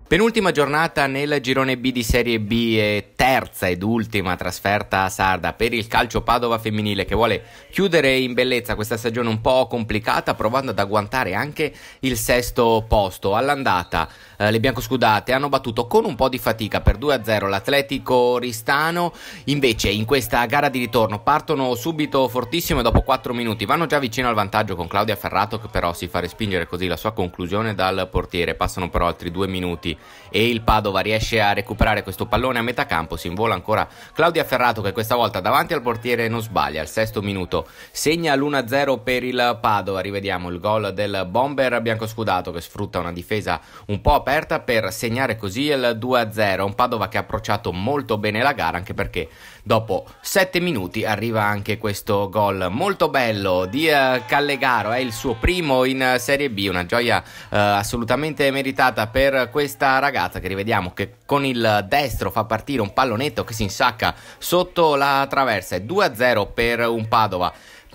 Penultima giornata nel girone B di Serie B e terza ed ultima trasferta sarda per il Calcio Padova femminile, che vuole chiudere in bellezza questa stagione un po' complicata, provando ad agguantare anche il sesto posto. All'andata le biancoscudate hanno battuto con un po' di fatica per 2-0 l'Atletico Oristano. Invece in questa gara di ritorno partono subito fortissimo e dopo 4 minuti vanno già vicino al vantaggio con Claudia Ferrato, che però si fa respingere così la sua conclusione dal portiere. Passano però altri 2 minuti e il Padova riesce a recuperare questo pallone a metà campo. Si invola ancora Claudia Ferrato, che questa volta davanti al portiere non sbaglia. Al sesto minuto segna l'1-0 per il Padova. Rivediamo il gol del bomber biancoscudato, che sfrutta una difesa un po' aperta per segnare così il 2-0. Un Padova che ha approcciato molto bene la gara, anche perché dopo 7 minuti arriva anche questo gol molto bello di Callegaro. È il suo primo in Serie B, una gioia assolutamente meritata per questa ragazza, che rivediamo che con il destro fa partire un pallonetto che si insacca sotto la traversa. È 2-0 per un Padova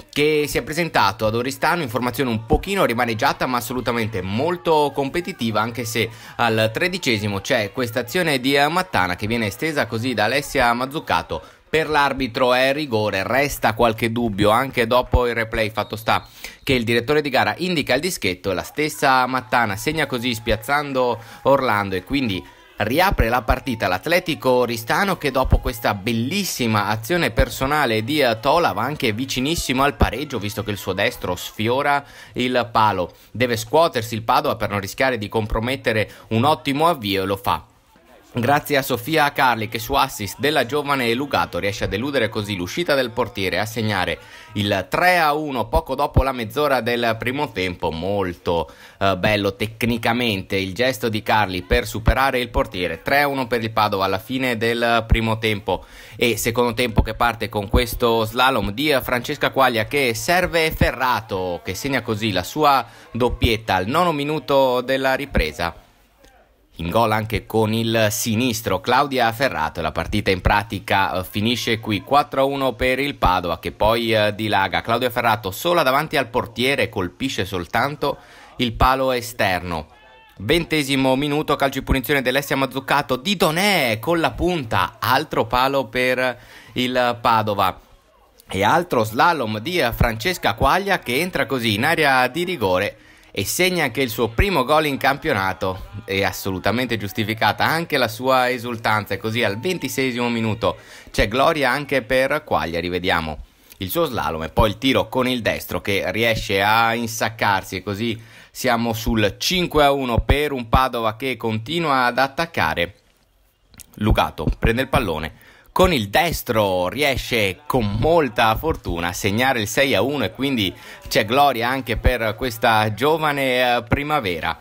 che si è presentato ad Oristano in formazione un pochino rimaneggiata, ma assolutamente molto competitiva, anche se al 13° c'è questa azione di Mattana che viene estesa così da Alessia Mazzucato. Per l'arbitro è rigore, resta qualche dubbio anche dopo il replay, fatto sta che il direttore di gara indica il dischetto e la stessa Mattana segna così spiazzando Orlando, e quindi riapre la partita l'Atletico Oristano, che dopo questa bellissima azione personale di Tola va anche vicinissimo al pareggio, visto che il suo destro sfiora il palo. Deve scuotersi il Padova per non rischiare di compromettere un ottimo avvio, e lo fa grazie a Sofia Carli, che su assist della giovane Lugato riesce a deludere così l'uscita del portiere e a segnare il 3-1 poco dopo la mezz'ora del primo tempo. Molto bello tecnicamente il gesto di Carli per superare il portiere. 3-1 per il Padova alla fine del primo tempo, e secondo tempo che parte con questo slalom di Francesca Quaglia, che serve Ferrato, che segna così la sua doppietta al 9° minuto della ripresa. In gol anche con il sinistro Claudia Ferrato, e la partita in pratica finisce qui. 4-1 per il Padova, che poi dilaga. Claudia Ferrato sola davanti al portiere, colpisce soltanto il palo esterno. 20° minuto, calcio di punizione dell'Alessia Mazzucato di Donè con la punta, altro palo per il Padova. E altro slalom di Francesca Quaglia, che entra così in area di rigore e segna anche il suo primo gol in campionato. È assolutamente giustificata anche la sua esultanza, e così al 26° minuto c'è gloria anche per Quaglia. Rivediamo il suo slalom e poi il tiro con il destro che riesce a insaccarsi, e così siamo sul 5-1 per un Padova che continua ad attaccare. Lugato prende il pallone, con il destro riesce con molta fortuna a segnare il 6-1, e quindi c'è gloria anche per questa giovane primavera.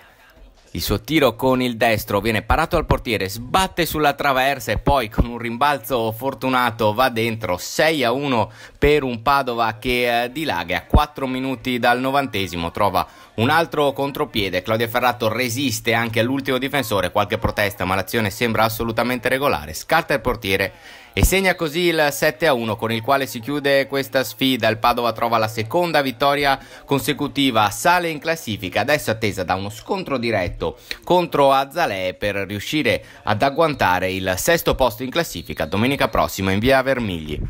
Il suo tiro con il destro viene parato al portiere, sbatte sulla traversa e poi con un rimbalzo fortunato va dentro. 6-1 per un Padova che dilaga. A 4 minuti dal 90° trova un altro contropiede. Claudia Ferrato resiste anche all'ultimo difensore, qualche protesta, ma l'azione sembra assolutamente regolare. Scarta il portiere e segna così il 7-1, con il quale si chiude questa sfida. Il Padova trova la seconda vittoria consecutiva, sale in classifica, adesso attesa da uno scontro diretto contro Azzalea per riuscire ad agguantare il 6° posto in classifica domenica prossima in via Vermigli.